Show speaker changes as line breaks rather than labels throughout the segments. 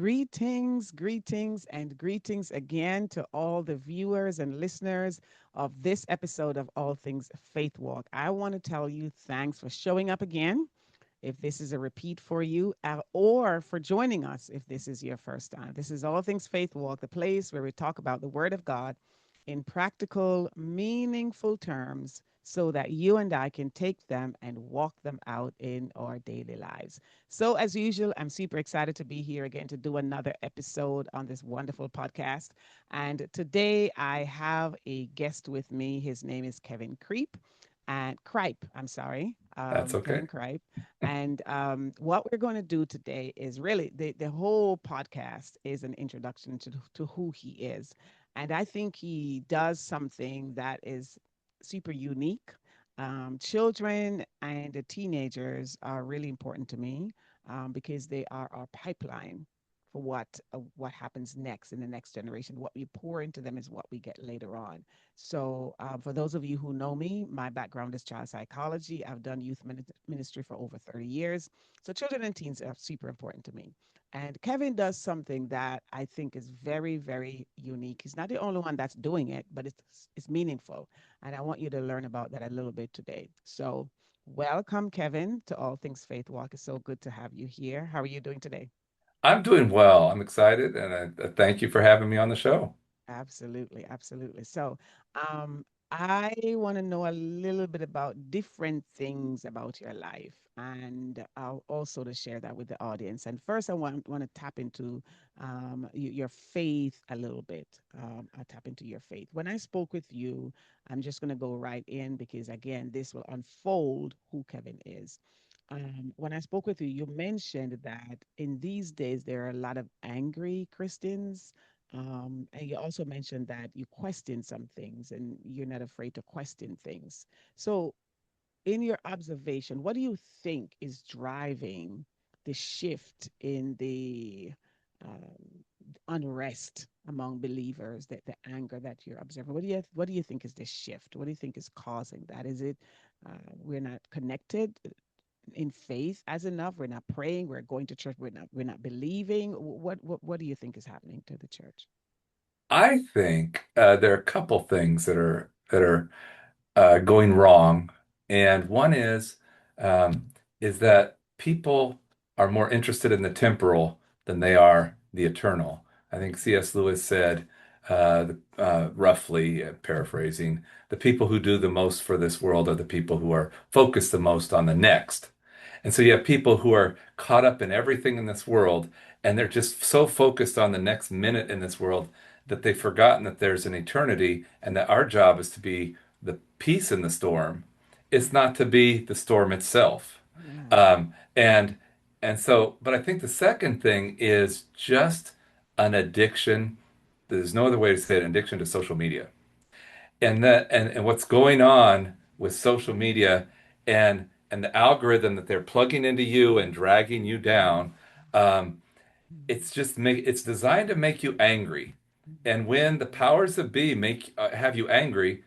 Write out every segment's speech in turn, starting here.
and greetings again to all the viewers and listeners of this episode of All Things Faith Walk. I want to tell you thanks for showing up again if this is a repeat for you, or for joining us if this is your first time. This is All Things Faith Walk, the place where we talk about the Word of God in practical, meaningful terms so that you and I can take them and walk them out in our daily lives. So, as usual, I'm super excited to be here again to do another episode on this wonderful podcast. And today I have a guest with me. His name is Kevin Cripe and Cripe. I'm sorry,
That's okay.
Kevin Cripe. And what we're going to do today is really the whole podcast is an introduction to who he is. And I think he does something that is super unique. Children and the teenagers are really important to me because they are our pipeline for what happens next in the next generation. What we pour into them is what we get later on. So, for those of you who know me, my background is child psychology. I've done youth ministry for over 30 years. So, children and teens are super important to me. And Kevin does something that I think is very, very unique. He's not the only one that's doing it, but it's meaningful. And I want you to learn about that a little bit today. So, welcome, Kevin, to All Things Faith Walk. It's so good to have you here. How are you doing today?
I'm doing well. I'm excited, and I thank you for having me on the show.
Absolutely, absolutely. So, I want to know a little bit about different things about your life, and also to share that with the audience. And first, I want to tap into your faith a little bit. I'll tap into your faith. When I spoke with you, I'm just going to go right in because again, this will unfold who Kevin is. When I spoke with you, you mentioned that in these days there are a lot of angry Christians, and you also mentioned that you question some things and you're not afraid to question things. So, in your observation, what do you think is driving the shift in the unrest among believers, that the anger that you're observing? What do you think is the shift? What do you think is causing that? Is it we're not connected in faith as enough? We're not praying. We're going to church. We're not believing. What do you think is happening to the church?
I think there are a couple things that are going wrong, and one is that people are more interested in the temporal than they are the eternal. I think C.S. Lewis said, roughly paraphrasing, the people who do the most for this world are the people who are focused the most on the next. And so you have people who are caught up in everything in this world, and they're just so focused on the next minute in this world that they've forgotten that there's an eternity and that our job is to be the peace in the storm. It's not to be the storm itself.
Yeah.
Um, and and so, but I think the second thing is just an addiction. There's no other way to say it, an addiction to social media. And what's going on with social media and the algorithm that they're plugging into you and dragging you down, um, it's designed to make you angry. And when the powers that be make have you angry,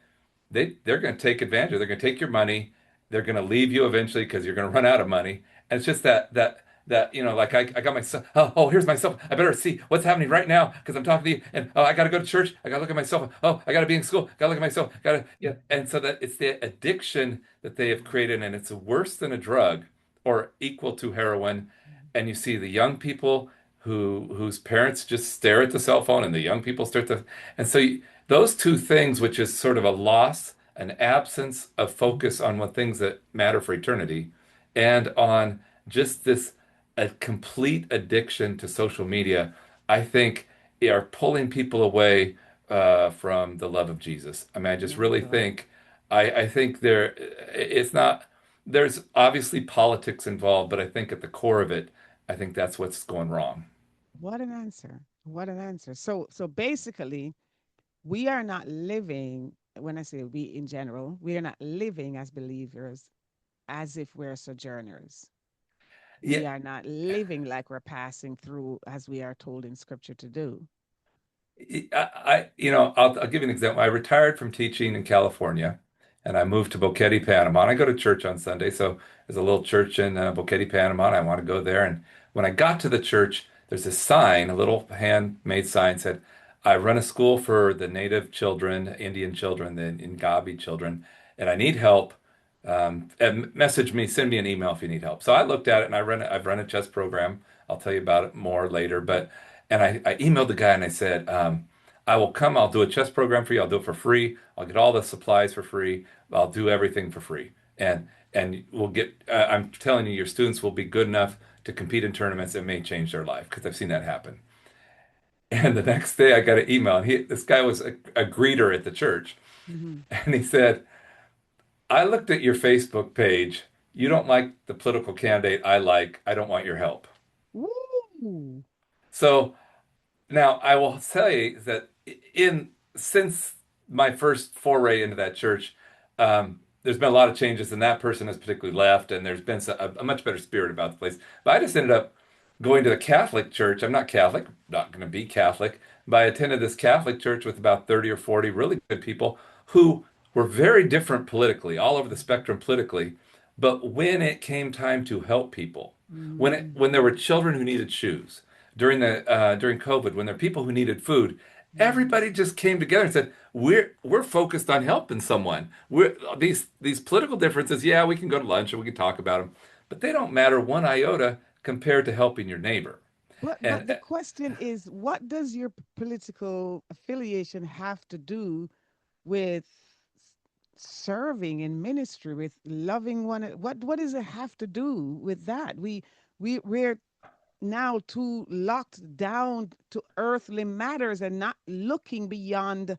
they're going to take advantage. They're going to take your money. They're going to leave you eventually because you're going to run out of money. And it's just that like I got my son. Oh, here's my cell phone. I better see what's happening right now because I'm talking to you. And oh, I got to go to church. I got to look at my cell phone. Oh, I got to be in school. Got to look at my cell phone. Got to yeah. And so that it's the addiction that they have created, and it's worse than a drug or equal to heroin. And you see the young people whose parents just stare at the cell phone, and the young people start to, and so those two things, which is sort of a loss, an absence of focus on what things that matter for eternity, and on just this a complete addiction to social media, I think are pulling people away from the love of Jesus. I mean, I just
My
really
God.
think I think it's not there's obviously politics involved, but I think at the core of it, I think that's what's going wrong.
What an answer. What an answer. So basically, we are not living, when I say we in general, we are not living as believers as if we're sojourners.
Yeah,
We are not living like we're passing through as we are told in scripture to do.
I'll give you an example. I retired from teaching in California, and I moved to Boquete, Panama. And I go to church on Sunday, so there's a little church in Boquete, Panama, and I want to go there. And when I got to the church, there's a sign, a little handmade sign said, I run a school for the native children, Indian children, the Ngabi children, and I need help. And message me, send me an email if you need help. So I looked at it and I've run a chess program. I'll tell you about it more later. And I emailed the guy and I said, I will come, I'll do a chess program for you. I'll do it for free. I'll get all the supplies for free. I'll do everything for free. And we'll get, I'm telling you, your students will be good enough to compete in tournaments that may change their life because I've seen that happen. And the next day I got an email and this guy was a greeter at the church.
Hmm.
And he said, I looked at your Facebook page. You don't like the political candidate I like. I don't want your help.
Woo!
So now I will tell you that in since my first foray into that church, there's been a lot of changes, and that person has particularly left, and there's been a much better spirit about the place. But I just ended up going to the Catholic church. I'm not Catholic, not going to be Catholic, but I attended this Catholic church with about 30 or 40 really good people who were very different politically, all over the spectrum politically. But when it came time to help people, when there were children who needed shoes, during COVID, when there were people who needed food,
Hmm.
everybody just came together and said, "We're focused on helping someone. We're these political differences. Yeah, we can go to lunch and we can talk about them, but they don't matter one iota compared to helping your neighbor."
But
And
the question is, what does your political affiliation have to do with serving in ministry, with loving one? What does it have to do with that? We're now too locked down to earthly matters and not looking beyond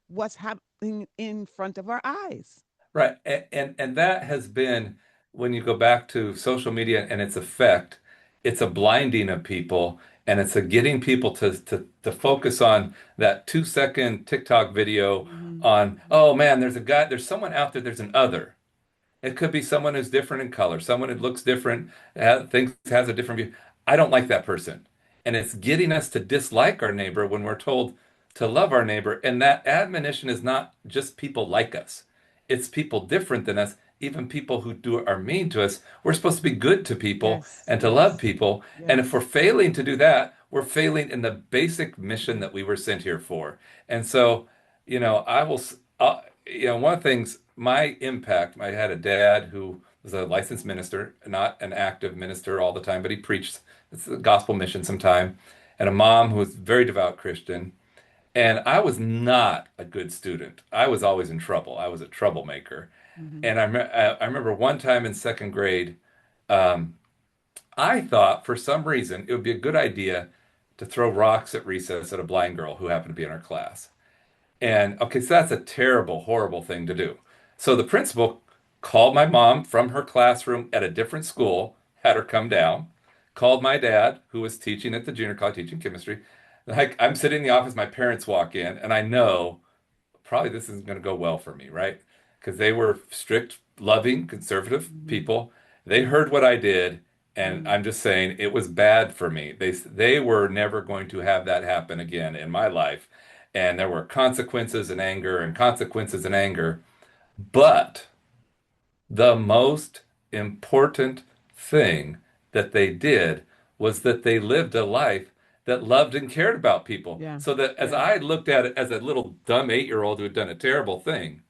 what's happening in front of our eyes.
right, and that has been when you go back to social media and its effect, it's a blinding of people and it's a getting people to focus on that 2 second TikTok video
Hmm.
on, oh man, there's someone out there, there's an other. It could be someone who's different in color, someone who looks different, thinks has a different view. I don't like that person. And it's getting us to dislike our neighbor when we're told to love our neighbor. And that admonition is not just people like us, it's people different than us, even people who are mean to us. We're supposed to be good to people
Yes,
and to love
yes,
people. And if
yes.
we're failing to do that, we're failing in the basic mission that we were sent here for. And so, I will. One of the things, my impact, I had a dad who was a licensed minister, not an active minister all the time, but he preached it's the gospel mission sometime, and a mom who was a very devout Christian. And I was not a good student. I was always in trouble. I was a troublemaker.
Hmm.
And I remember one time in second grade, um, I thought for some reason it would be a good idea to throw rocks at recess at a blind girl who happened to be in our class. And okay, so that's a terrible, horrible thing to do. So the principal called my mom from her classroom at a different school, had her come down, called my dad, who was teaching at the junior college, teaching chemistry. Like I'm sitting in the office, my parents walk in, and I know probably this isn't going to go well for me, right? Because they were strict, loving, conservative
Hmm.
people. They heard what I did, and
Hmm.
I'm just saying it was bad for me. They were never going to have that happen again in my life, and there were consequences and anger and consequences and anger. But the most important thing that they did was that they lived a life that loved and cared about people.
Yeah,
So that as
yeah.
I looked at it as a little dumb 8 year old who had done a terrible thing,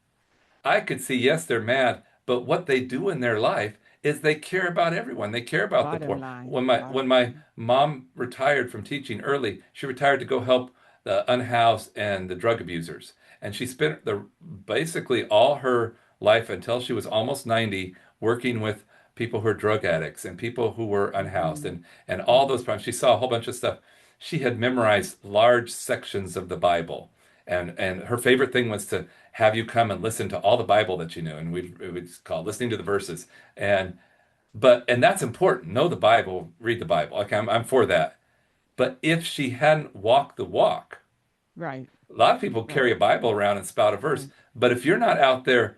I could see, yes, they're mad, but what they do in their life is they care about everyone. They care about the
Bottom
poor.
line,
When
bottom
my
line.
mom retired from teaching early, she retired to go help the unhoused and the drug abusers. And she spent the basically all her life until she was almost 90 working with people who are drug addicts and people who were unhoused
Hmm.
and all
Hmm.
those problems. She saw a whole bunch of stuff. She had memorized large sections of the Bible. And her favorite thing was to have you come and listen to all the Bible that you knew, and we'd call it listening to the verses. And that's important. Know the Bible, read the Bible. Okay, I'm for that. But if she hadn't walked the walk,
Right,
a lot of people carry
right,
a Bible around and spout a verse.
right.
But if you're not out there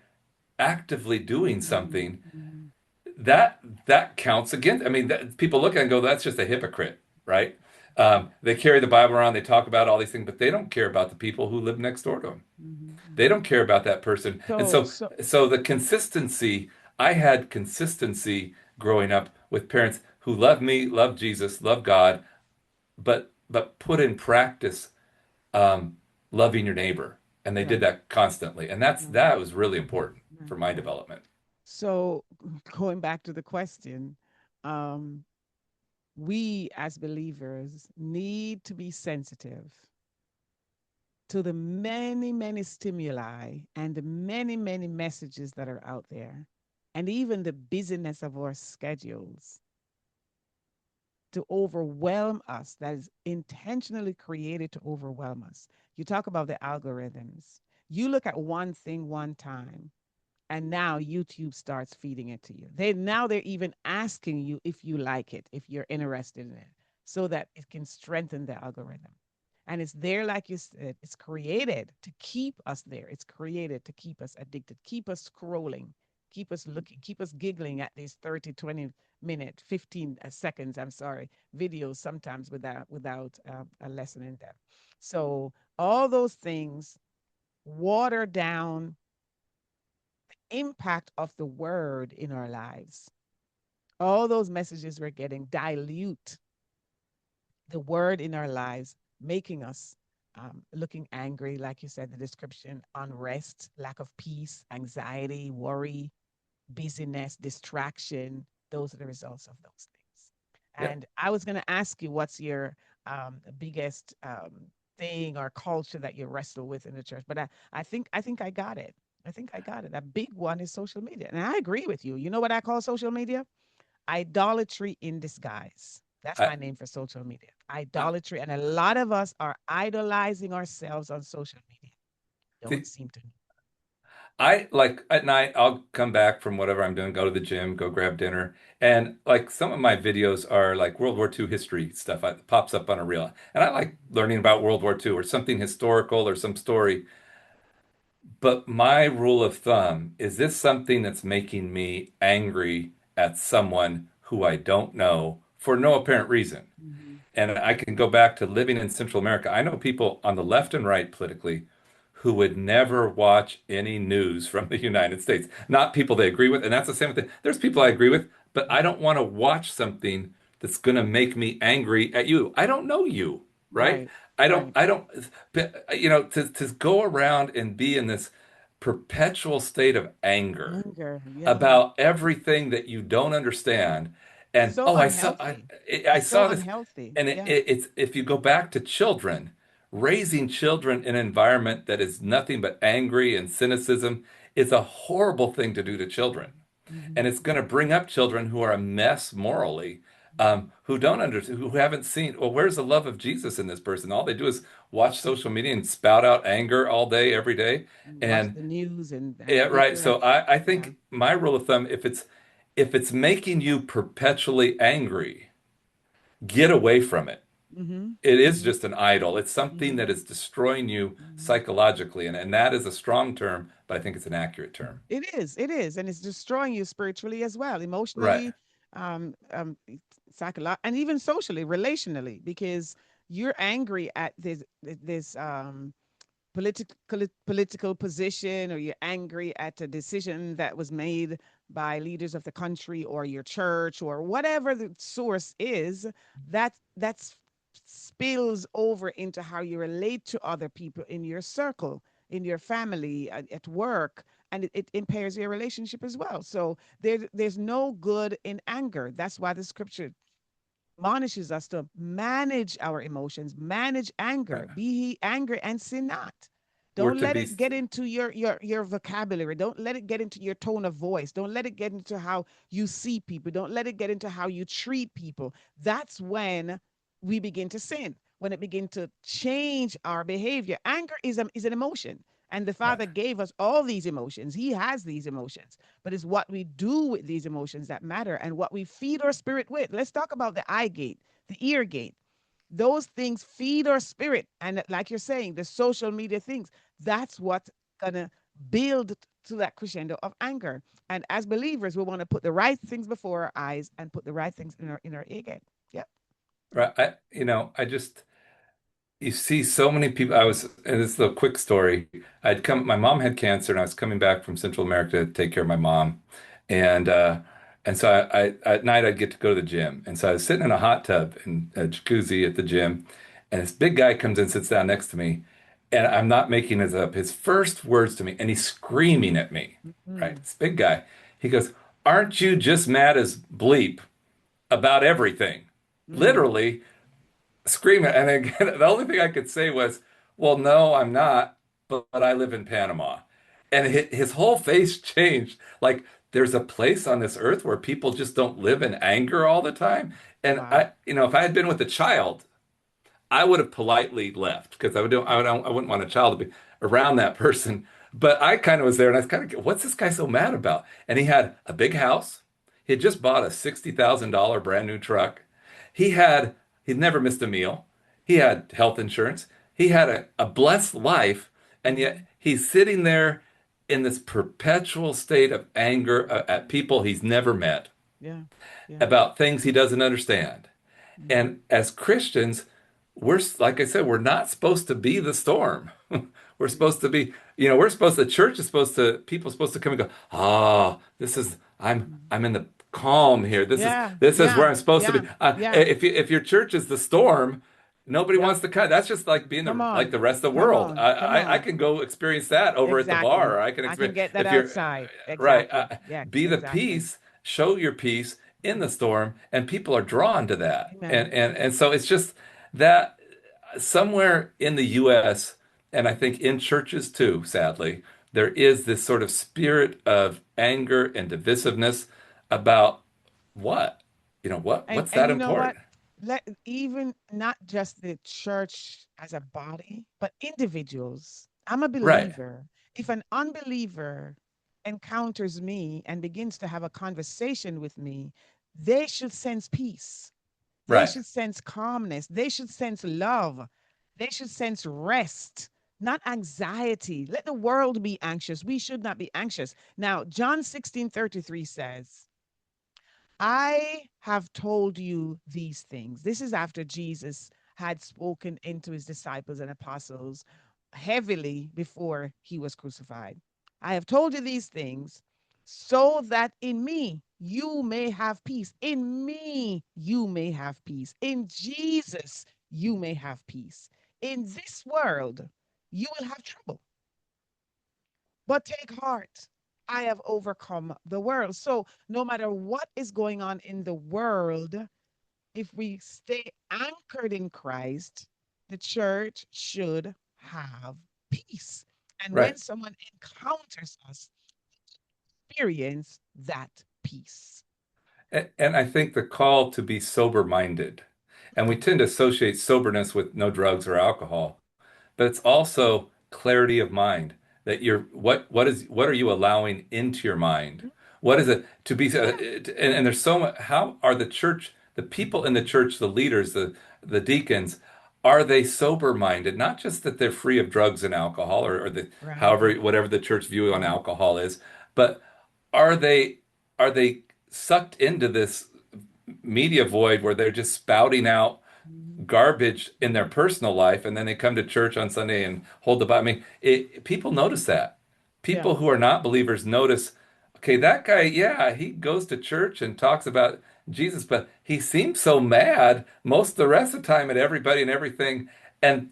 actively doing
Hmm.
something,
Hmm.
that counts against. I mean, people look at it and go, "That's just a hypocrite," right? They carry the Bible around, they talk about all these things, but they don't care about the people who live next door to them.
Hmm.
They
Hmm.
don't care about that person. And
So,
so
so,
so the consistency, I had consistency growing up with parents who loved me, loved Jesus, loved God, but put in practice um, loving your neighbor. And they did
Right.
that constantly. And
Right.
that was really important
Right.
for my
Right.
development.
So going back to the question, um, we as believers need to be sensitive to the many, many stimuli and the many, many messages that are out there, and even the busyness of our schedules to overwhelm us, that is intentionally created to overwhelm us. You talk about the algorithms. You look at one thing one time, and now YouTube starts feeding it to you. They're even asking you if you like it, if you're interested in it, so that it can strengthen the algorithm. And it's there, like you said, it's created to keep us there. It's created to keep us addicted, keep us scrolling, keep us looking, keep us giggling at these 30, 20-minute, 15 seconds, I'm sorry, videos sometimes without a lesson in depth. So all those things water down impact of the word in our lives. All those messages we're getting dilute the word in our lives, making us looking angry, like you said, the description, unrest, lack of peace, anxiety, worry, busyness, distraction. Those are the results of those things.
Yeah.
And I was going to ask you, what's your biggest thing or culture that you wrestle with in the church? But I think I got it. I think I got it. A big one is social media, and I agree with you. You know what I call social media? Idolatry in disguise. That's
I,
my name for social media.
I,
Idolatry, and a lot of us are idolizing ourselves on social media. Don't
see,
seem to.
I like at night, I'll come back from whatever I'm doing, go to the gym, go grab dinner. And like some of my videos are like World War II history stuff. It pops up on a reel. And I like learning about World War II or something historical or some story. But my rule of thumb is this something that's making me angry at someone who I don't know for no apparent reason?
Mm-hmm.
And I can go back to living in Central America. I know people on the left and right politically who would never watch any news from the United States. Not people they agree with, and that's the same thing. There's people I agree with, but I
Mm-hmm.
don't want to watch something that's going to make me angry at you. I don't know you, right?
Right, right.
I don't, you know, to go around and be in this perpetual state of anger
Anger, yeah.
about everything that you don't understand. And
So
oh,
unhealthy.
I
It's so
saw this,
unhealthy.
and
Yeah.
it's if you go back to children, raising children in an environment that is nothing but angry and cynicism is a horrible thing to do to children,
Mm-hmm.
and it's going to bring up children who are a mess morally. Who don't understand, who haven't seen, well, where's the love of Jesus in this person? All they do is watch social media and spout out anger all day, every day.
Watch
And
the news and
yeah, right.
bitter
So
and
I
yeah.
think my rule of thumb, if it's making you perpetually angry, get away from it.
Mm-hmm.
It is
Mm-hmm.
just an idol. It's something
Mm-hmm.
that is destroying you
Mm-hmm.
psychologically, and that is a strong term, but I think it's an accurate term.
It is, and it's destroying you spiritually as well,
Right.
emotionally, psychologically, and even socially, relationally, because you're angry at this political position, or you're angry at a decision that was made by leaders of the country or your church or whatever the source is, that spills over into how you relate to other people in your circle, in your family, at work, and it impairs your relationship as well. So there's no good in anger. That's why the scripture admonishes us to manage our emotions, manage
Right.
anger, be he angry and sin not.
We're
Don't
to
let
be,
it get into your vocabulary. Don't let it get into your tone of voice. Don't let it get into how you see people. Don't let it get into how you treat people. That's when we begin to sin. When it begins to change our behavior. Anger is an emotion. And the
right.
Father gave us all these emotions. He has these emotions, but it's what we do with these emotions that matter, and what we feed our spirit with. Let's talk about the eye gate, the ear gate. Those things feed our spirit. And like you're saying, the social media things, that's what's going to build to that crescendo of anger. And as believers, we want to put the right things before our eyes and put the right things in our ear gate. Yep.
Right. I just, you see so many people. And this is a quick story. My mom had cancer, and I was coming back from Central America to take care of my mom. And And so at night I'd get to go to the gym. And so I was sitting in a hot tub in a jacuzzi at the gym, and this big guy comes in, sits down next to me, and I'm not making this up. His first words to me, and he's screaming at me, right?
Mm,
This big guy. He goes, "Aren't you just mad as bleep about everything?"
mm,
Literally screaming. And again, the only thing I could say was, "Well, no, I'm not, but I live in Panama." And his whole face changed. Like there's a place on this earth where people just don't live in anger all the time. And
wow.
if I had been with a child, I would have politely left because I wouldn't want a child to be around that person. But I kind of was there and I was kind of, what's this guy so mad about? And he had a big house. He had just bought a $60,000 brand new truck. He had, he'd never missed a meal. He had health insurance. He had a blessed life. And yet
Hmm.
he's sitting there in this perpetual state of anger at people he's never met,
Yeah. Yeah.
about things he doesn't understand.
Hmm.
And as Christians, like I said, we're not supposed to be the storm. We're
Yeah.
supposed to be, the church is supposed to, people are supposed to come and go, this is,
Mhm.
I'm in the calm here.
Yeah.
This is
Yeah.
where I'm supposed to
Yeah.
be.
Yeah.
If your church is the storm, nobody
Yep.
wants to come. That's just like being
Come
like
on.
the rest of the
Come
world.
on. Come
I
on.
can go experience that over at the bar,
Exactly.
or I can
I can
experience,
get that
if you're,
outside.
right,
Exactly. Yes,
be the
exactly.
peace, show your peace in the storm, and people are drawn to that.
Amen.
And so it's just that somewhere in the US, and I think in churches too, sadly, there is this sort of spirit of anger and divisiveness about what? What's
And
that
you know what?
important?
Let even not just the church as a body, but individuals. I'm a
Right,
believer. If an unbeliever encounters me and begins to have a conversation with me, they should sense peace. They
right.
should sense calmness. They should sense love. They should sense rest, not anxiety. Let the world be anxious. We should not be anxious. Now, John 16:33 says, I have told you these things. This is after Jesus had spoken into his disciples and apostles heavily before he was crucified. I have told you these things so that in me you may have peace. In me you may have peace. In Jesus you may have peace. In this world you will have trouble, but take heart. I have overcome the world. So, no matter what is going on in the world, if we stay anchored in Christ, the church should have peace. And when
Right.
someone encounters us, experience that peace.
And I think the call to be sober-minded, and we tend to associate soberness with no drugs or alcohol, but it's also clarity of mind that what are you allowing into your mind? What is it to be,
Yeah.
and there's so much, how are the people in the church, the leaders, the deacons, are they sober minded? Not just that they're free of drugs and alcohol, or the
Right.
however whatever the church view on
Mhm.
alcohol is, but are they sucked into this media void where they're just spouting out
Mhm.
garbage in their personal life, and then they come to church on Sunday and hold the Bible. I mean, people notice that.
Yeah.
People who are not believers notice, okay, that guy, yeah, he goes to church and talks about Jesus, but he seems so mad most of the rest of the time at everybody and everything. And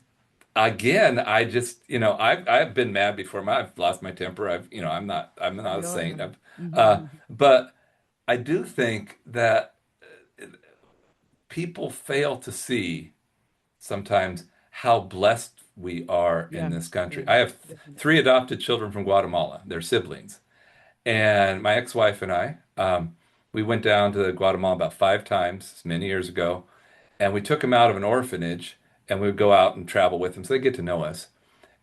again, I just, I've been mad before. I've lost my temper. I'm not a
We all
saint.
have.
Uh,
Mhm.
but I do think that people fail to see sometimes how blessed we are in
Yeah.
this country.
Yeah.
I have
Definitely.
three adopted children from Guatemala. They're siblings. And my ex-wife and I, we went down to Guatemala about 5 times many years ago, and we took them out of an orphanage, and we would go out and travel with them so they get to know us.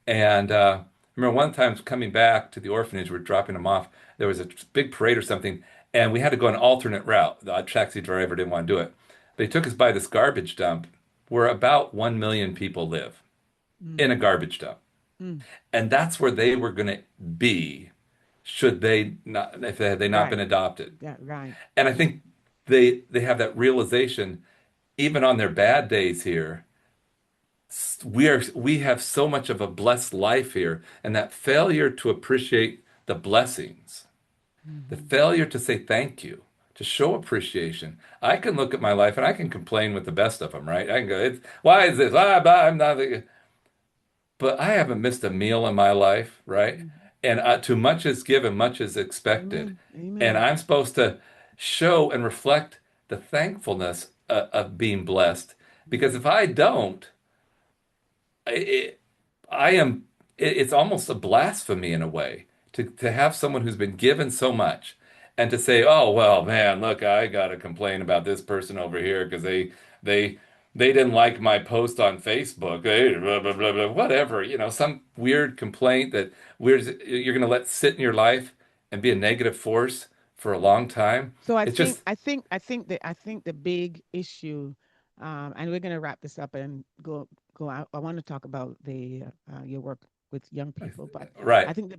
And I remember one time coming back to the orphanage, we're dropping them off. There was a big parade or something, and we had to go an alternate route. The taxi driver didn't want to do it, but he took us by this garbage dump where about 1 million people live
Mm.
in a garbage dump.
Mm.
And that's where they were going to be should they not, if they had they not
Right.
been adopted.
Yeah. Right.
And I
Yeah.
think they have that realization, even on their bad days here, we have so much of a blessed life here, and that failure to appreciate the blessings, the
Mhm.
failure to say thank you, to show appreciation. I can look at my life and I can complain with the best of them, right? I can go, it's, why is this? Blah, blah, I'm not, but I haven't missed a meal in my life, right?
Mhm.
And too much is given, much is expected.
Amen.
And
Amen.
I'm supposed to show and reflect the thankfulness of being blessed. Because
Mhm.
if I don't, it, I am, it's almost a blasphemy in a way to have someone who's been given so much and to say, oh, well, man, look, I got to complain about this person over here because they, they didn't like my post on Facebook, blah, blah, blah, blah, whatever, some weird complaint that you're going to let sit in your life and be a negative force for a long time.
So I
It's
think
just,
the big issue, and we're going to wrap this up and go out. I want to talk about the your work with young people, but I
right,
think the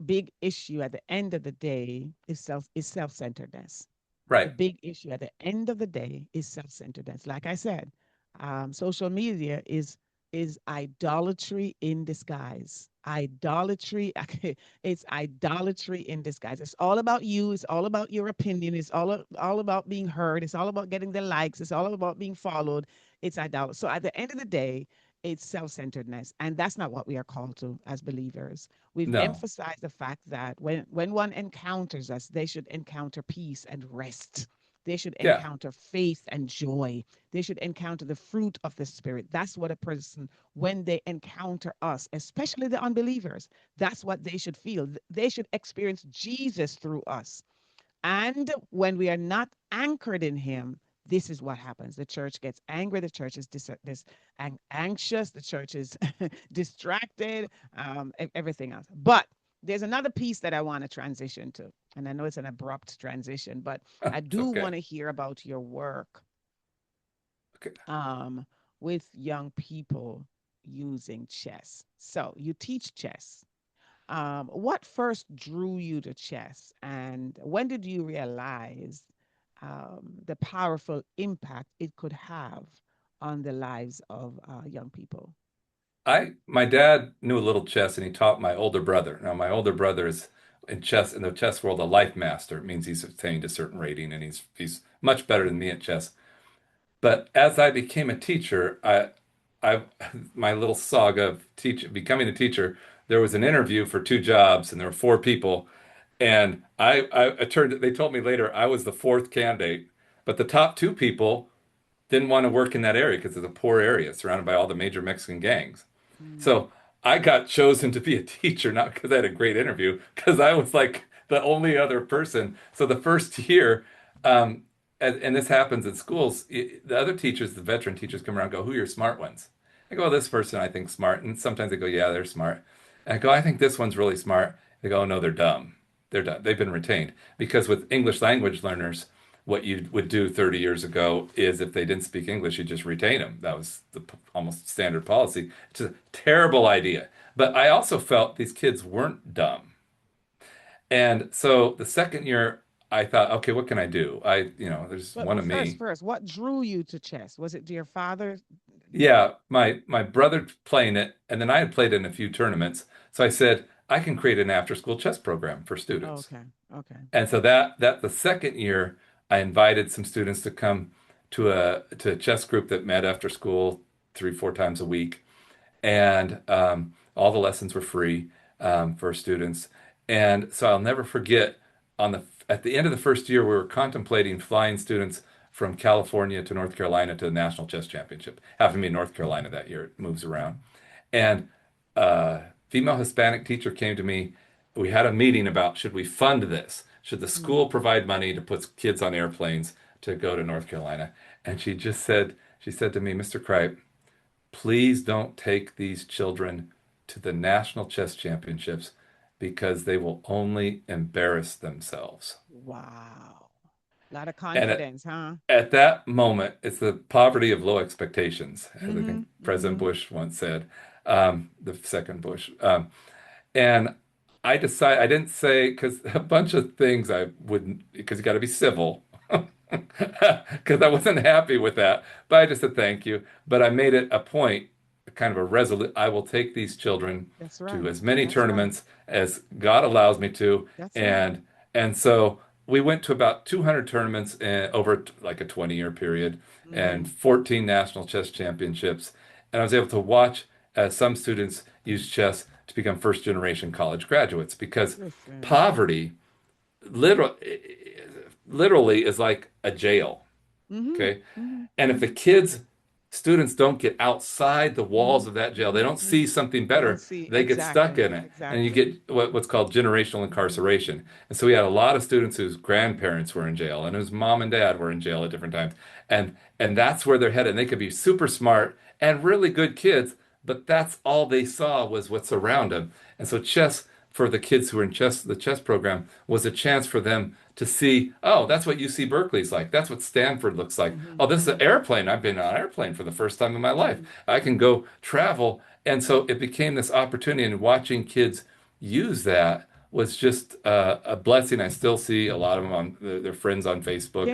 big issue at the end of the day is self-centeredness. The
right.
big issue at the end of the day is self-centeredness. Like I said, social media is idolatry in disguise. Idolatry, it's idolatry in disguise. It's all about you. It's all about your opinion. It's all about being heard. It's all about getting the likes. It's all about being followed. It's idolatry. So at the end of the day, it's self-centeredness, and that's not what we are called to as believers. We've
No,
emphasized the fact that when one encounters us, they should encounter peace and rest. They should
yeah,
encounter faith and joy. They should encounter the fruit of the Spirit. That's what a person, when they encounter us, especially the unbelievers, that's what they should feel. They should experience Jesus through us. And when we are not anchored in Him, this is what happens. The church gets angry. The church is anxious. The church is distracted. Everything else. But there's another piece that I want to transition to, and I know it's an abrupt transition, but I
it's
do
okay.
want to hear about your work
Okay.
um, with young people using chess. So you teach chess. What first drew you to chess, and when did you realize the powerful impact it could have on the lives of young people?
My dad knew a little chess and he taught my older brother. Now my older brother is in the chess world a life master. It means he's attained a certain rating and he's much better than me at chess. But as I became a teacher, I my little saga of becoming a teacher, there was an interview for two jobs and there were four people and I turned they told me later I was the fourth candidate, but the top two people didn't want to work in that area because it's a poor area surrounded by all the major Mexican gangs.
Mm,
So I got chosen to be a teacher, not because I had a great interview, because I was like the only other person. So the first year, and this happens in schools, the other teachers, the veteran teachers come around and go, who are your smart ones? I go, oh, this person I think smart. And sometimes they go, yeah, they're smart. And I go, I think this one's really smart. They go, oh, no, they're dumb. They're dumb. They've been retained. Because with English language learners, what you would do 30 years ago is if they didn't speak English, you just retain them. That was the almost standard policy. It's a terrible idea. But I also felt these kids weren't dumb. And so the second year, I thought, okay, what can I do? There's
but
one of
first,
me.
what drew you to chess? Was it your father?
Yeah, my brother playing it, and then I had played in a few tournaments. So I said, I can create an after-school chess program for
Oh,
students.
okay, okay.
And so that the second year, I invited some students to come to a chess group that met after school 3, 4 times a week, and all the lessons were free for students. And so I'll never forget at the end of the first year, we were contemplating flying students from California to North Carolina to the National Chess Championship. Happened to be in North Carolina that year. It moves around. And female Hispanic teacher came to me. We had a meeting about should we fund this? Should the school
Mm,
provide money to put kids on airplanes to go to North Carolina? And she said to me, Mr. Cripe, please don't take these children to the national chess championships because they will only embarrass themselves.
wow, a lot of
And
confidence, huh?
at that moment, it's the poverty of low expectations, as I think
Mm-hmm.
President
Mm-hmm.
Bush once said, the second Bush. And I didn't say, because a bunch of things I wouldn't, because you got to be civil, because I wasn't happy with that. But I just said thank you. But I made it a point, kind of a resolute, I will take these children
That's
to
right.
as many
That's right.
tournaments as God allows me to.
That's right.
And so we went to about 200 tournaments over like a 20-year period and
Mm.
14 national chess championships. And I was able to watch some students use chess to become first generation college graduates because
Listen.
poverty literal, literally is like a jail.
Mm-hmm.
Okay.
Mm-hmm.
And if the
Mm-hmm.
students don't get outside the walls
Mm-hmm.
of that jail, they don't
Mm-hmm.
see something
They don't
better,
see
they get stuck
exactly,
in it. And you
exactly.
get what's called generational
Mm-hmm.
incarceration. And so we had a lot of students whose grandparents were in jail and whose mom and dad were in jail at different times. And that's where they're headed. And they could be super smart and really good kids, but that's all they saw was what's around them. And so chess for the kids who were in the chess program was a chance for them to see, oh, that's what UC Berkeley's like. That's what Stanford looks like.
Mm-hmm.
Oh, this is an
Mm-hmm.
airplane. I've been on an airplane for the first time in my life.
Mm-hmm.
I can
Mm-hmm.
go travel. And so it became this opportunity, and watching kids use that was just a blessing. I still see a lot of them on their friends on Facebook.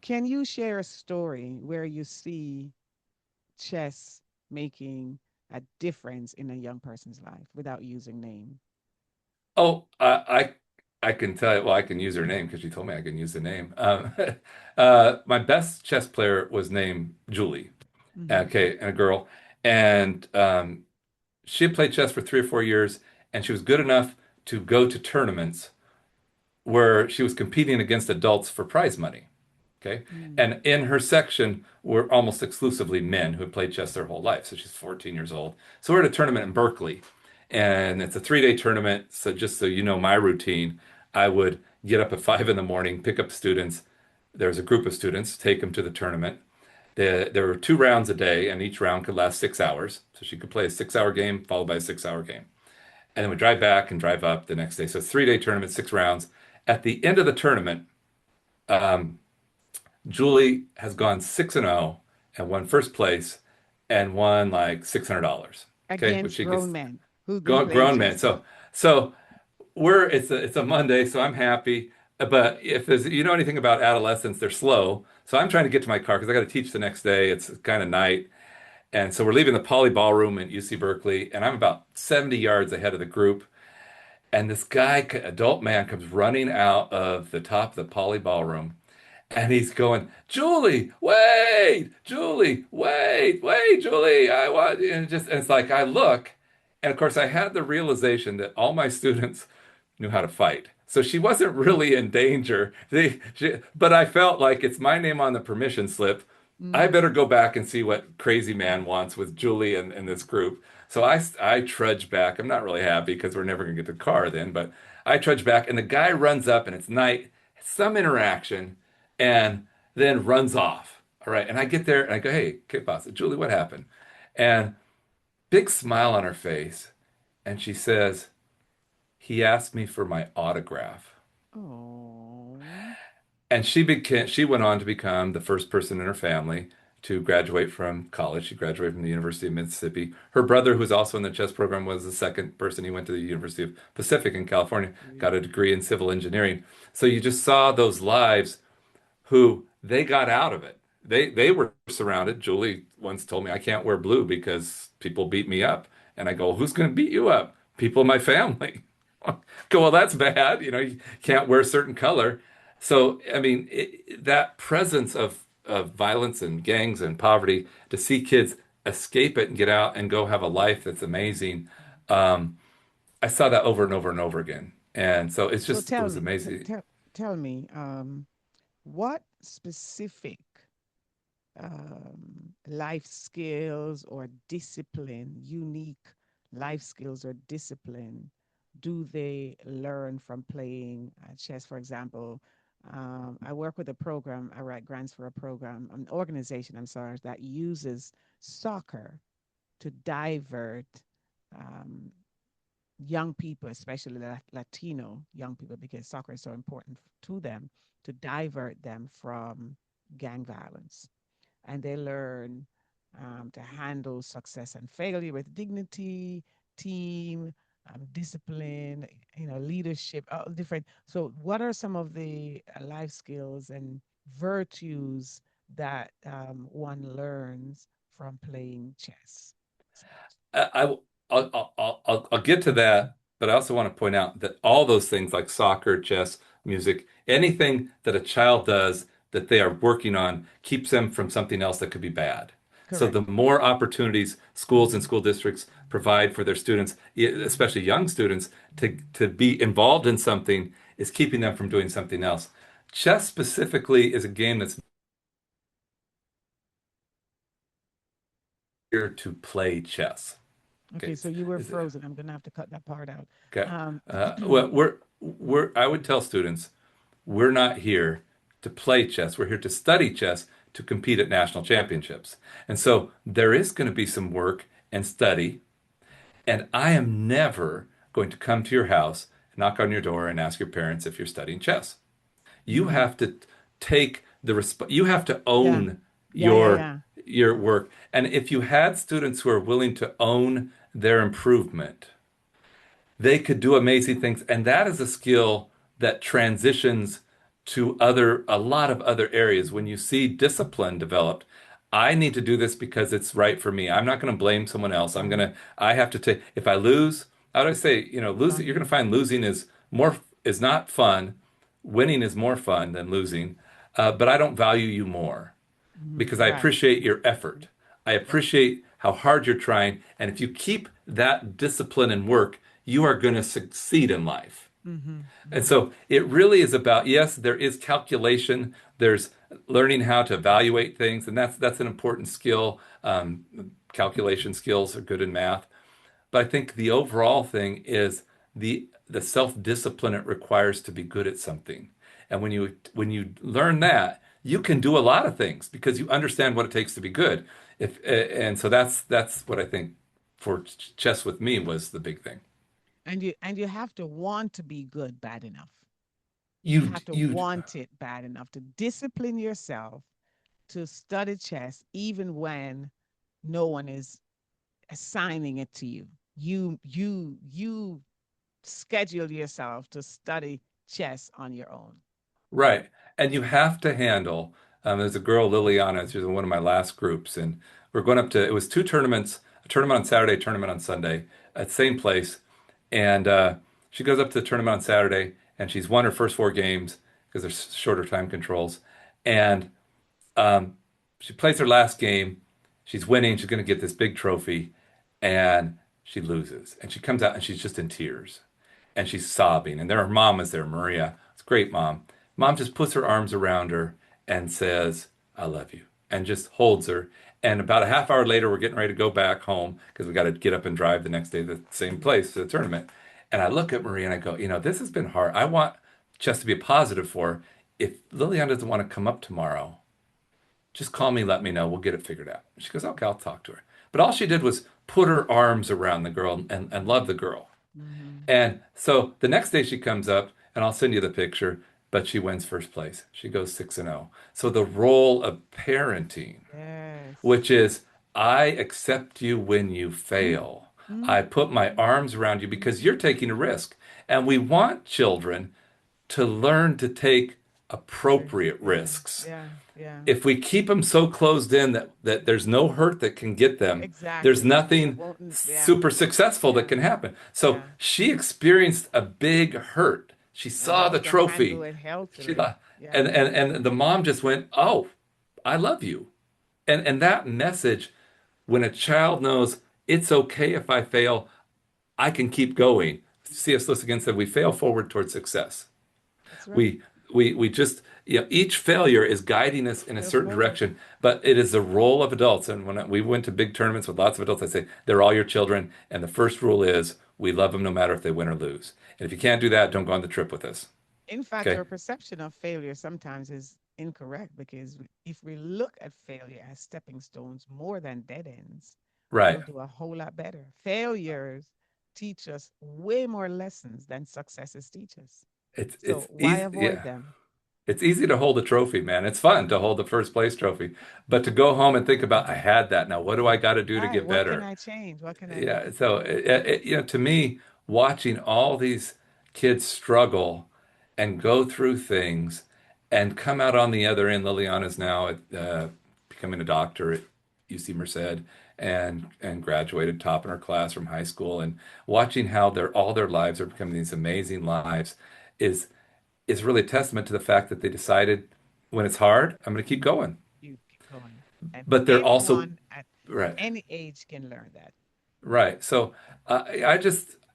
Can you share a story where you see chess making a difference in a young person's life without using name?
Oh, I can tell you. Well, I can use her name because she told me I can use the name. My best chess player was named Julie.
Mm-hmm.
Okay, and a girl, and she had played chess for 3 or 4 years, and she was good enough to go to tournaments where she was competing against adults for prize money. Okay.
Mm.
And in her section were almost exclusively men who had played chess their whole life. So she's 14 years old. So we're at a tournament in Berkeley, and it's a 3 day tournament. So just so you know my routine, I would get up at 5 in the morning, pick up students. There's a group of students, take them to the tournament. There were 2 rounds a day, and each round could last 6 hours. So she could play a 6 hour game followed by a 6 hour game. And then we drive back and drive up the next day. So it's 3 day tournament, 6 rounds. At the end of the tournament, um, Julie has gone 6-0 and won first place and won like $600. Okay, which
Against
she gets
grown men who've been playing
grown men.
chess.
So we're it's a Monday, so I'm happy. But if there's you know anything about adolescents, they're slow. So I'm trying to get to my car because I got to teach the next day. It's kind of night. And so we're leaving the Poly Ballroom in UC Berkeley, and I'm about 70 yards ahead of the group. And this guy, adult man, comes running out of the top of the Poly Ballroom, and he's going, Julie, wait, Julie, wait, Julie. I want, and it's like I look, and of course I had the realization that all my students knew how to fight. So she wasn't really in danger. But I felt like it's my name on the permission slip. I
Mm.
better go back and see what crazy man wants with Julie and this group. So I trudge back. I'm not really happy because we're never going to get the car then, but I trudge back, and the guy runs up, and it's night, some interaction, and then runs off. All right. And I get there and I go, hey, ¿qué pasa? Julie, what happened? And big smile on her face. And she says, he asked me for my autograph.
Oh.
And she went on to become the first person in her family to graduate from college. She graduated from the University of Mississippi. Her brother, who's also in the chess program, was the second person. He went to the University of Pacific in California, got a degree in civil engineering. So you just saw those lives who they got out of it. They were surrounded. Julie once told me I can't wear blue because people beat me up. And I go, who's going to beat you up? People in my family. Go, well, that's bad. You can't wear a certain color. So, I mean, that presence of violence and gangs and poverty, to see kids escape it and get out and go have a life that's amazing. Um, I saw that over and over and over again. And so
So
it
tell
was
me,
amazing.
tell me, what specific life skills or discipline, unique life skills or discipline, do they learn from playing chess? For example, I work with a program, I write grants for a program, an organization, I'm sorry, that uses soccer to divert um, young people, especially Latino young people, because soccer is so important to them, to divert them from gang violence. And they learn to handle success and failure with dignity, team, discipline, leadership, all different. So, what are some of the life skills and virtues that one learns from playing chess?
I, I'll get to that, but I also want to point out that all those things like soccer, chess, music, anything that a child does that they are working on keeps them from something else that could be bad. So the
Correct.
more opportunities schools and
Hmm.
school districts provide for their students,
Hmm.
especially young students, to be involved in something is keeping them from doing something else. Chess specifically is a game that's here to play chess.
Okay,
Okay.
so you were frozen. I'm gonna have to cut that part out.
Okay.
Um,
Well, I would tell students, we're not here to play chess. We're here to study chess to compete at national championships. And so there is going to be some work and study. And I am never going to come to your house, knock on your door, and ask your parents if you're studying chess. You
mhm.
have to take you have to
Yeah,
own
yeah, yeah,
your
yeah.
your work. And if you had students who are willing to own their improvement, they could do amazing things. And that is a skill that transitions to a lot of other areas. When you see discipline developed, I need to do this because it's right for me. I'm not going to blame someone else.
Right.
I have to take, if I lose, how do I say,
It's
losing,
on
you're going to
you.
find losing is not fun. Winning is more fun than losing. But I don't value you more
Hmm.
because I
Right.
appreciate your effort. I
Right.
appreciate how hard you're trying. And if you keep that discipline and work, you are going to succeed in life.
Hmm.
And
Hmm.
so it really is about, yes, there is calculation, there's learning how to evaluate things, and that's an important skill. Calculation skills are good in math. But I think the overall thing is the self-discipline it requires to be good at something. And when you learn that, you can do a lot of things because you understand what it takes to be good. If and so that's what I think for chess with me was the big thing.
And you have to want to be good bad enough. You
You
have to
you
want it bad enough to discipline yourself to study chess, even when no one is assigning it to you. You schedule yourself to study chess on your own.
Right. And you have to handle, there's a girl, Liliana, she was in one of my last groups, and we're going up to, it was two tournaments, a tournament on Saturday, a tournament on Sunday at the same place. And she goes up to the tournament on Saturday, and she's won her first four games because there's shorter time controls. And um, she plays her last game. She's winning. She's going to get this big trophy, and she loses. And she comes out and she's just in tears, and she's sobbing. And then her mom is there, Maria. It's a great mom. Mom just puts her arms around her and says, "I love you," and just holds her. And about a half hour later, we're getting ready to go back home because we got to get up and drive the next day to the same place to the tournament. And I look at Maria and I go, this has been hard. I want just to be a positive for her. If Liliana doesn't want to come up tomorrow, just call me, let me know. We'll get it figured out. She goes, okay, I'll talk to her. But all she did was put her arms around the girl and love the girl.
Hmm.
And so the next day she comes up, and I'll send you the picture, but she wins first place. She goes 6-0. So the role of parenting,
Yes.
which is I accept you when you
Mm,
fail.
mm,
I put my arms around you because you're taking a risk. And we want children to learn to take
risk.
appropriate
Yeah.
risks.
Yeah. Yeah.
If we keep them so closed in that there's no hurt that can get them, there's
Exactly. It
nothing
won't. Yeah.
super successful that
Yeah.
can happen. So
Yeah.
she experienced a big hurt. She
And
saw the
how to handle
trophy.
it
She
healthily. Yeah.
and the mom just went, "Oh, I love you." And that message, when a child knows it's okay if I fail, I can keep going. C.S. Lewis again said, "We fail forward towards success."
That's right.
We we just each failure is guiding us in a
Go
certain
forward.
direction, but it is the role of adults. And we went to big tournaments with lots of adults, I say they're all your children, and the first rule is we love them no matter if they win or lose. And if you can't do that, don't go on the trip with us.
In fact,
Okay?
our perception of failure sometimes is incorrect because if we look at failure as stepping stones more than dead ends,
Right.
we'll do a whole lot better. Failures teach us way more lessons than successes teach us. So
It's
why
easy.
avoid
Yeah.
them?
It's easy to hold a trophy, man. It's fun to hold the first place trophy, but to go home and think about I had that. Now, what do I got to do to
Right.
get
What can
better?
I change? What can I do
Yeah, so
differently?
to me, watching all these kids struggle and go through things and come out on the other end. Liliana's now becoming a doctor at UC Merced and graduated top in her class from high school, and watching how all their lives are becoming these amazing lives is is really a testament to the fact that they decided when it's hard, I'm going to keep going.
You keep going. And
But they're also
anyone at
right.
any age can learn that.
Right. So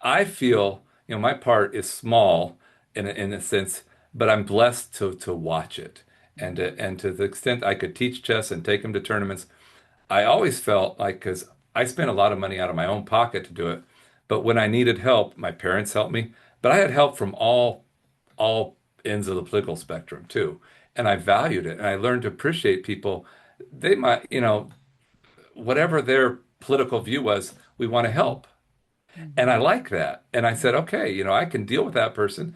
I feel, my part is small in a sense, but I'm blessed to watch it.
Mhm.
And to the extent I could teach chess and take them to tournaments, I always felt like, because I spent a lot of money out of my own pocket to do it, but when I needed help, my parents helped me. But I had help from all ends of the political spectrum too. And I valued it and I learned to appreciate people. They might, whatever their political view was, we want to help. And I
Mhm.
like that. And I said,
Mhm.
okay, I can deal with that person.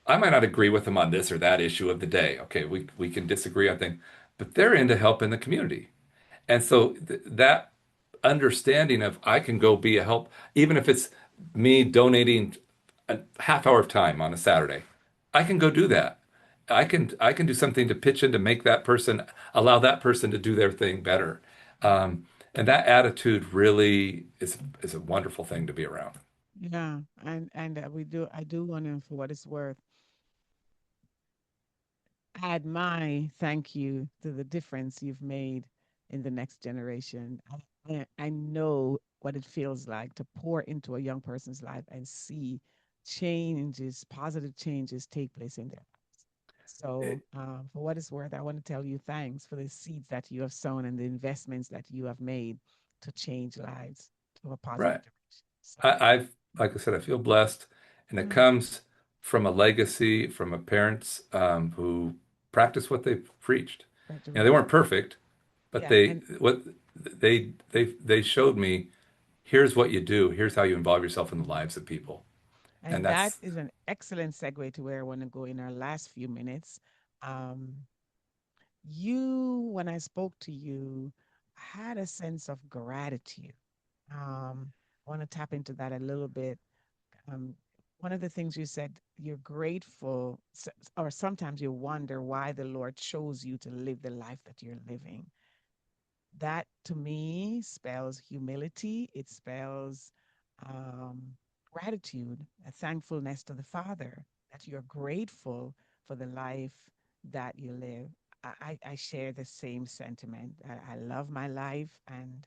I might not agree with them on this or that issue of the day. Okay, we can disagree on things, but they're into helping the community. And so that understanding of I can go be a help, even if it's me donating a half hour of time on a Saturday, I can go do that. I can do something to pitch in to make that person allow that person to do their thing better. And that attitude really is a wonderful thing to be around.
Yeah, and we do. I do want to, for what it's worth, add my thank you to the difference you've made in the next generation. I know what it feels like to pour into a young person's life and see changes, positive changes take place in their lives. So, for what it's worth, I want to tell you thanks for the seeds that you have sown and the investments that you have made to change lives to a positive
Right.
direction. So,
I've, like I said, I feel blessed, and it
yeah,
comes from a legacy from a parents who practiced what they preached.
right,
They
right.
weren't perfect, but
Yeah,
they showed me, here's what you do, here's how you involve yourself in the lives of people, and
and that
that's
is an excellent segue to where I want to go in our last few minutes. Um, when I spoke to you, had a sense of gratitude. I want to tap into that a little bit. Um, one of the things you said, you're grateful, or sometimes you wonder why the Lord chose you to live the life that you're living. That to me spells humility. It spells um, gratitude, a thankfulness to the Father that you're grateful for the life that you live. I share the same sentiment. I love my life and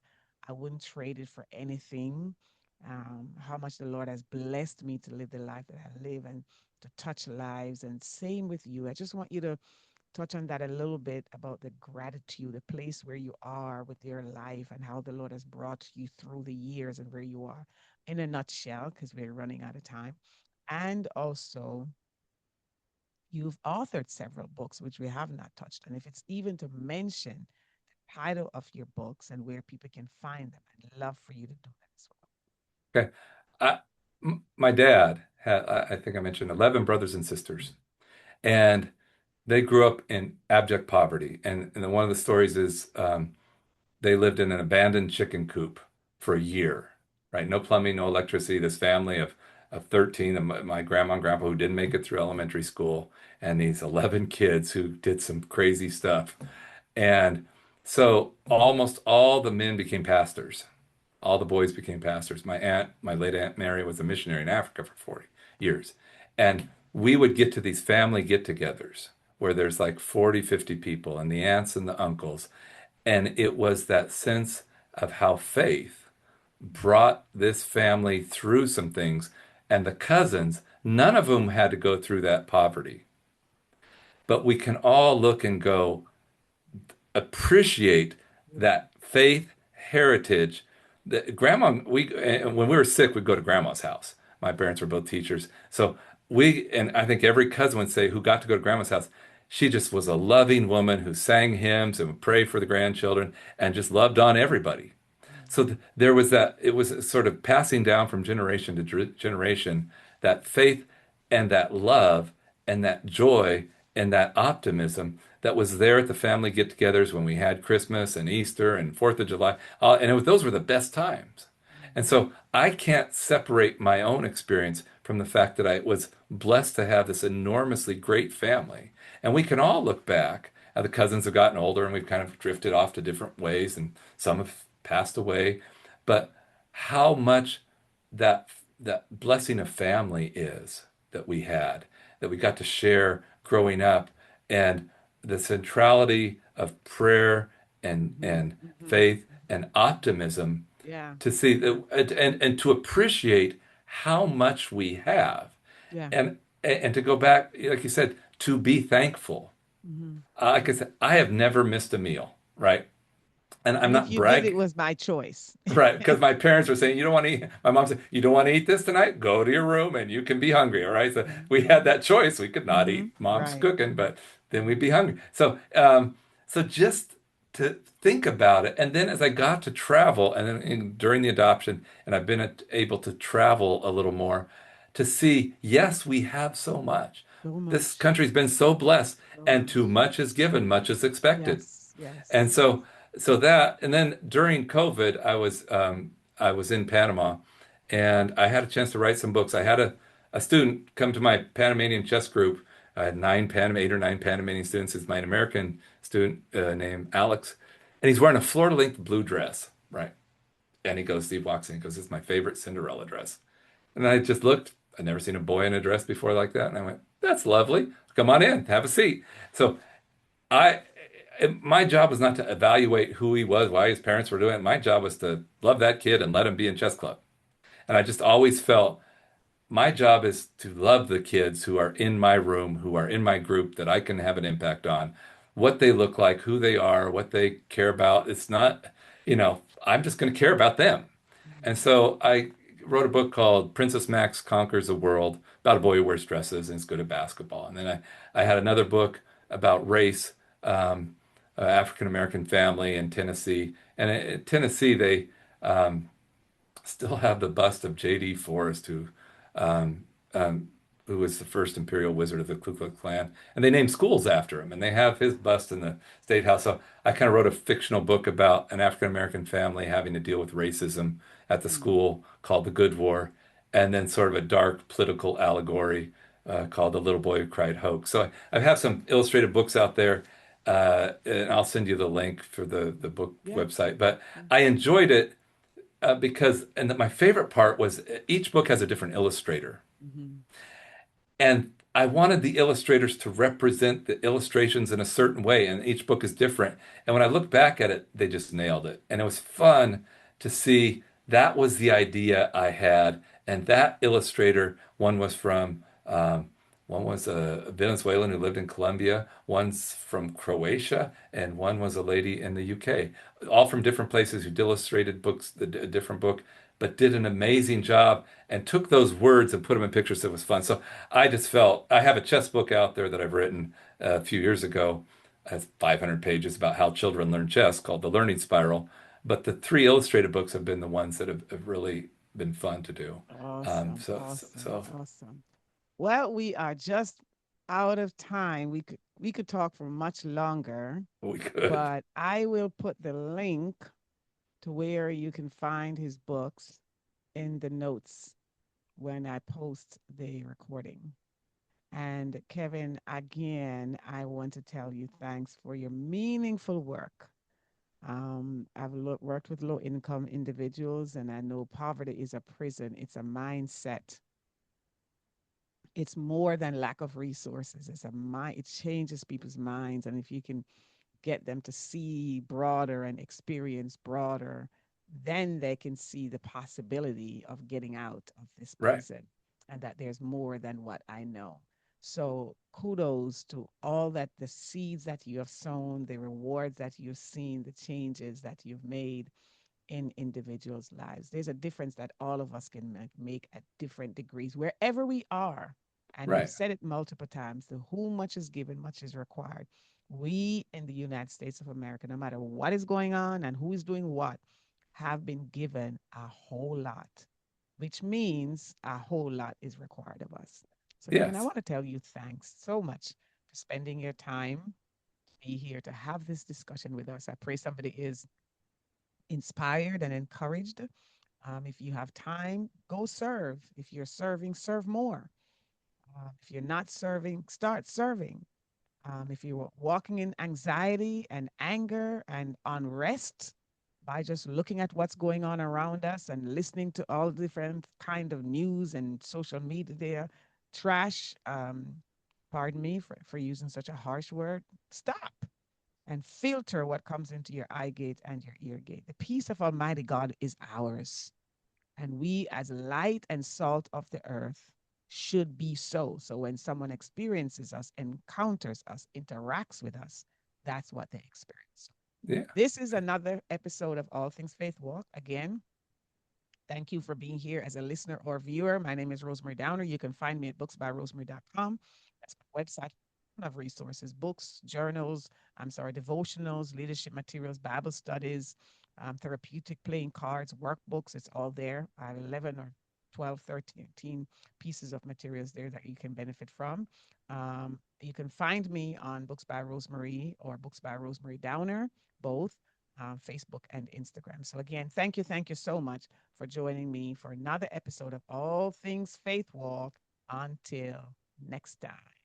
I wouldn't trade it for anything. How much the Lord has blessed me to live the life that I live and to touch lives. And same with you. I just want you to touch on that a little bit about the gratitude, the place where you are with your life and how the Lord has brought you through the years and where you are in a nutshell, because we're running out of time. And also, you've authored several books, which we have not touched. And if it's even to mention the title of your books and where people can find them, I'd love for you to do that as
okay. I, my dad had, I think I mentioned, 11 brothers and sisters, and they grew up in abject poverty. And one of the stories is they lived in an abandoned chicken coop for a year, right? No plumbing, no electricity. This family of 13, and my grandma and grandpa who didn't make it through elementary school, and these 11 kids who did some crazy stuff. And so almost all the men became pastors. All the boys became pastors. My late Aunt Mary was a missionary in Africa for 40 years. And we would get to these family get-togethers where there's like 40, 50 people and the aunts and the uncles. And it was that sense of how faith brought this family through some things. And the cousins, none of them had to go through that poverty. But we can all look and go, appreciate
well.
that faith heritage. Grandma, when we were sick, we'd go to grandma's house. My parents were both teachers. So and I think every cousin would say who got to go to grandma's house, she just was a loving woman who sang hymns and would pray for the grandchildren and just loved on everybody. So there was that, it was sort of passing down from generation to generation, that faith and that love and that joy and that optimism that was there at the family get togethers when we had Christmas and Easter and Fourth of July. Those were the best times. And
Mhm.
so I can't separate my own experience from the fact that I was blessed to have this enormously great family. And we can all look back. The cousins have gotten older and we've kind of drifted off to different ways, and some have passed away. But how much that blessing of family is that we had, that we got to share growing up, and the centrality of prayer
Mm-hmm.
and
Mm-hmm.
faith and optimism
Yeah.
to see
Yeah.
that and to appreciate how much we have
Yeah.
and to go back, like you said, to be thankful.
Mm-hmm.
Like I
Mm-hmm.
said, I have never missed a meal, right? And I'm
And if
not
you did,
bragging.
it was my choice.
Right, because my parents were saying, you don't want to eat. My mom said, you don't want to eat this tonight? Go to your room and you can be hungry. All right. So we had
Mm-hmm.
that choice. We could not
Mm-hmm.
eat mom's
Right.
cooking, but then we'd
Right.
be hungry. So just to think about it. And then as I got to travel, and then during the adoption, and I've been able to travel a little more to see, yes, we have so much.
So
This
much.
country's been so blessed,
So
and too
much.
much is given, much is expected.
Yes. Yes.
And so that, and then during COVID, I was in Panama, and I had a chance to write some books. I had a student come to my Panamanian chess group. I had 8 or 9 Panamanian students. It's my American student named Alex, and he's wearing a floor-length blue dress, right? And he goes, Steve walks in, he goes, "This is my favorite Cinderella dress." And I just looked. I'd never seen a boy in a dress before like that, and I went, "That's lovely. Come on in, have a seat." So I my job was not to evaluate who he was, why his parents were doing it. My job was to love that kid and let him be in chess club. And I just always felt my job is to love the kids who are in my room, who are in my group that I can have an impact on, what they look like, who they are, what they care about. It's not, I'm just going to care about them. And
Mhm.
so I wrote a book called Princess Max Conquers the World about a boy who wears dresses and is good at basketball. And then I had another book about race, African American family in Tennessee. And in Tennessee, they still have the bust of J.D. Forrest, um, um, who was the first imperial wizard of the Ku Klux Klan, and they named schools after him, and they have his bust in the state house. So I kind of wrote a fictional book about an African American family having to deal with racism at the
Mhm.
school called The Good War, and then sort of a dark political allegory called The Little Boy Who Cried Hoax. So I have some illustrated books out there. And I'll send you the link for the book
Yeah.
website. But
Yeah.
I enjoyed it because, and my favorite part was each book has a different illustrator.
Mm-hmm.
And I wanted the illustrators to represent the illustrations in a certain way, and each book is different. And when I look back at it, they just nailed it. And it was fun to see that was the idea I had. And that illustrator, one was a Venezuelan who lived in Colombia, one's from Croatia, and one was a lady in the UK, all from different places who illustrated books, a different book, but did an amazing job and took those words and put them in pictures. It was fun. So I just felt I have a chess book out there that I've written a few years ago. It has 500 pages about how children learn chess called The Learning Spiral. But the three illustrated books have been the ones that have really been fun to do.
Awesome.
So, so,
Awesome.
so
Awesome. Well, we are just out of time. We could talk for much longer,
we could.
but I will put the link to where you can find his books in the notes when I post the recording. And Kevin, again, I want to tell you thanks for your meaningful work. I've worked with low income individuals, and I know poverty is a prison, it's a mindset. It's more than lack of resources. It's a mind, it changes people's minds. And if you can get them to see broader and experience broader, then they can see the possibility of getting out of this
Right.
prison and that there's more than what I know. So kudos to all that the seeds that you have sown, the rewards that you've seen, the changes that you've made in individuals' lives. There's a difference that all of us can make at different degrees, wherever we are. And you've
Right.
said it multiple times, to whom much is given, much is required. We in the United States of America, no matter what is going on and who is doing what, have been given a whole lot, which means a whole lot is required of us. So, Kevin, I
Yes.
want to tell you thanks so much for spending your time to be here to have this discussion with us. I pray somebody is inspired and encouraged. If you have time, go serve. If you're serving, serve more. If you're not serving, start serving. If you're walking in anxiety and anger and unrest by just looking at what's going on around us and listening to all different kind of news and social media trash, pardon me for using such a harsh word, stop and filter what comes into your eye gate and your ear gate. The peace of Almighty God is ours. And we, as light and salt of the earth, should be so. So when someone experiences us, encounters us, interacts with us, that's what they experience.
Yeah.
This is another episode of All Things Faith Walk. Again, thank you for being here as a listener or viewer. My name is Rosemary Downer. You can find me at booksbyrosemary.com. That's my website. Of resources, books, journals, devotionals, leadership materials, Bible studies, therapeutic playing cards, workbooks. It's all there. I have 11 or 12, 13 pieces of materials there that you can benefit from. You can find me on Books by Rosemary or Books by Rosemary Downer, both Facebook and Instagram. So, again, thank you so much for joining me for another episode of All Things Faith Walk. Until next time.